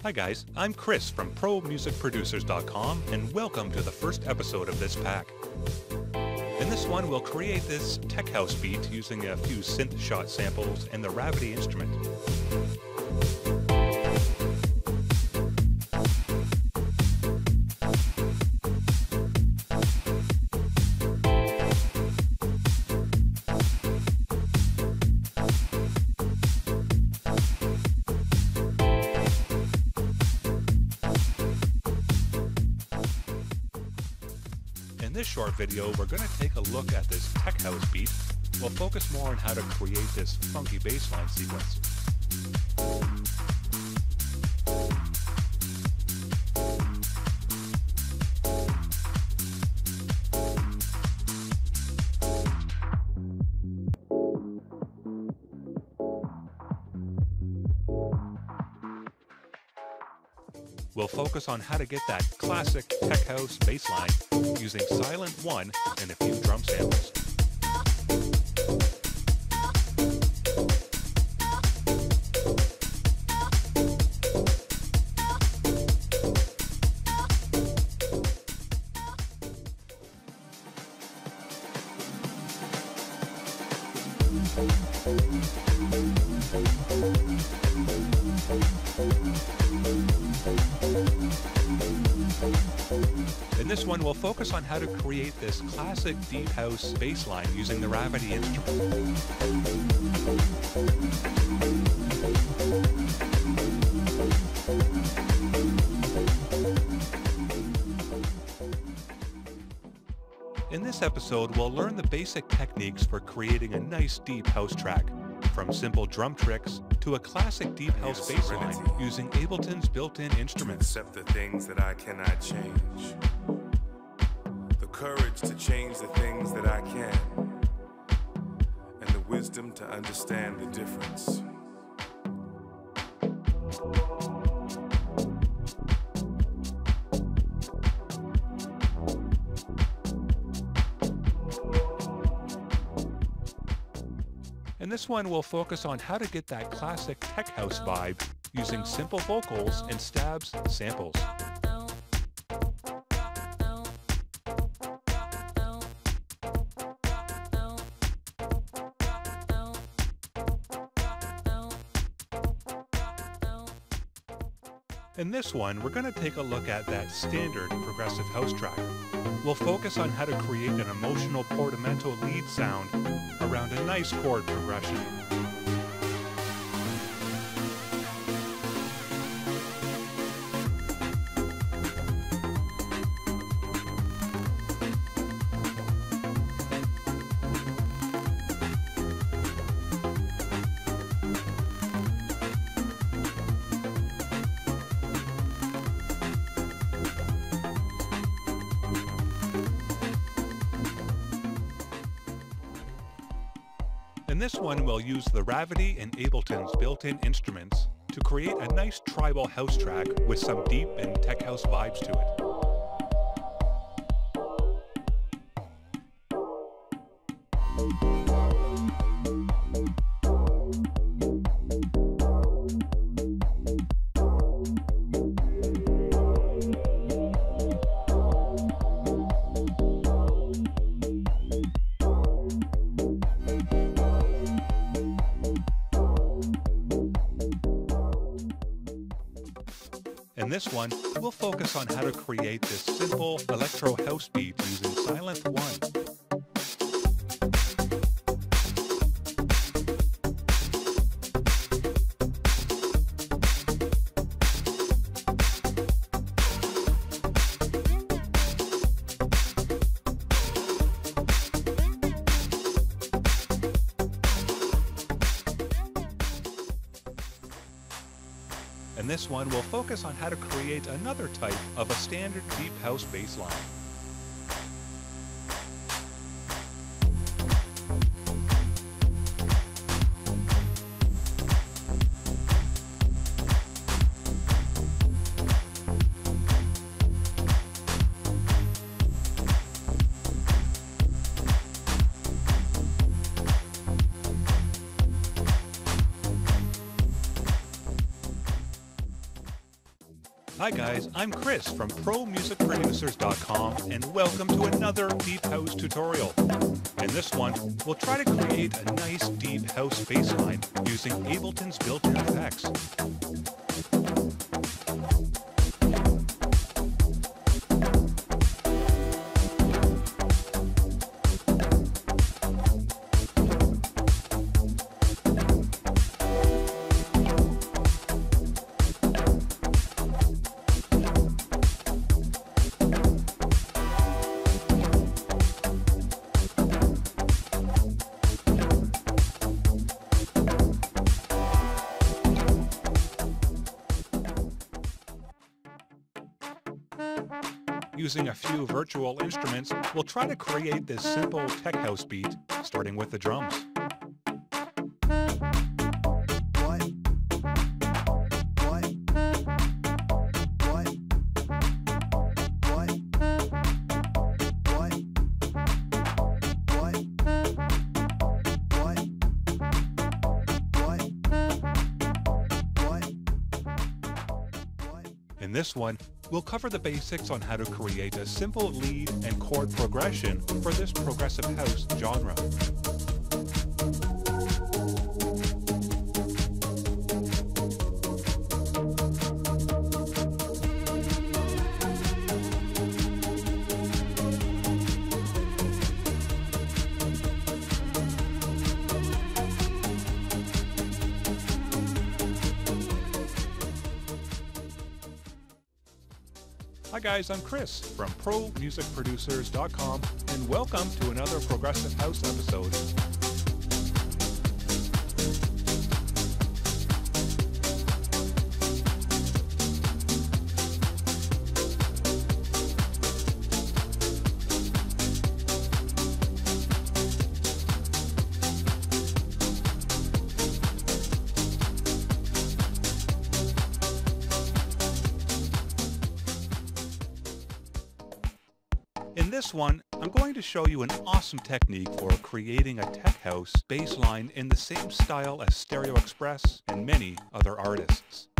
Hi guys, I'm Chris from ProMusicProducers.com and welcome to the first episode of this pack. In this one we'll create this tech house beat using a few synth shot samples and the Ravity instrument. In this short video, we're going to take a look at this tech house beat. We'll focus more on how to create this funky bass line sequence. We'll focus on how to get that classic tech house bass line using Silent 1 and a few drum samples. In this one, we'll focus on how to create this classic deep house bass line using the Ravity instrument. In this episode, we'll learn the basic techniques for creating a nice deep house track, from simple drum tricks to a classic deep house bass line using Ableton's built-in instruments. Accept the things that I cannot change. The courage to change the things that I can. And the wisdom to understand the difference. In this one, we'll focus on how to get that classic tech house vibe using simple vocals and stabs samples. In this one, we're going to take a look at that standard progressive house track. We'll focus on how to create an emotional portamento lead sound around a nice chord progression. In this one, we'll use the Ravity and Ableton's built-in instruments to create a nice tribal house track with some deep and tech house vibes to it. In this one, we'll focus on how to create this simple electro house beat using Silent 1. In this one, we'll focus on how to create another type of a standard deep house bass line. Hi guys, I'm Chris from ProMusicProducers.com and welcome to another Deep House tutorial. In this one, we'll try to create a nice deep house bass line using Ableton's built-in effects. Using a few virtual instruments, we'll try to create this simple tech house beat, starting with the drums. In this one, we'll cover the basics on how to create a simple lead and chord progression for this progressive house genre. Hi guys, I'm Chris from ProMusicProducers.com and welcome to another Progressive House episode. In this one, I'm going to show you an awesome technique for creating a tech house bass line in the same style as Stereo Express and many other artists.